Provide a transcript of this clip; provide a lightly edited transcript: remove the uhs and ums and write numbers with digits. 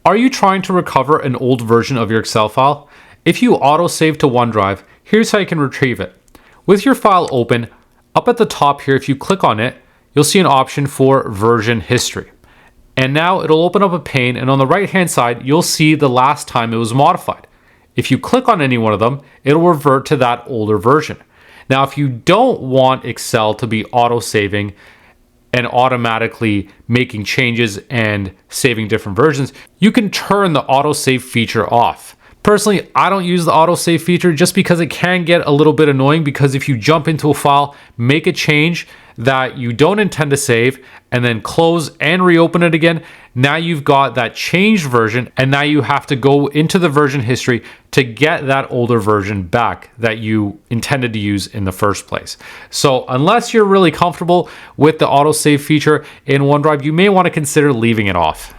Are you trying to recover an old version of your Excel file? If you autosave to OneDrive, here's how you can retrieve it. With your file open, up at the top here, if you click on it, you'll see an option for version history. And now it'll open up a pane, and on the right hand side, you'll see the last time it was modified. If you click on any one of them, it'll revert to that older version. Now, if you don't want Excel to be auto-saving and automatically making changes and saving different versions, you can turn the autosave feature off. Personally, I don't use the autosave feature just because it can get a little bit annoying, because if you jump into a file, make a change that you don't intend to save, and then close and reopen it again, now you've got that changed version, and now you have to go into the version history to get that older version back that you intended to use in the first place. So unless you're really comfortable with the autosave feature in OneDrive, you may want to consider leaving it off.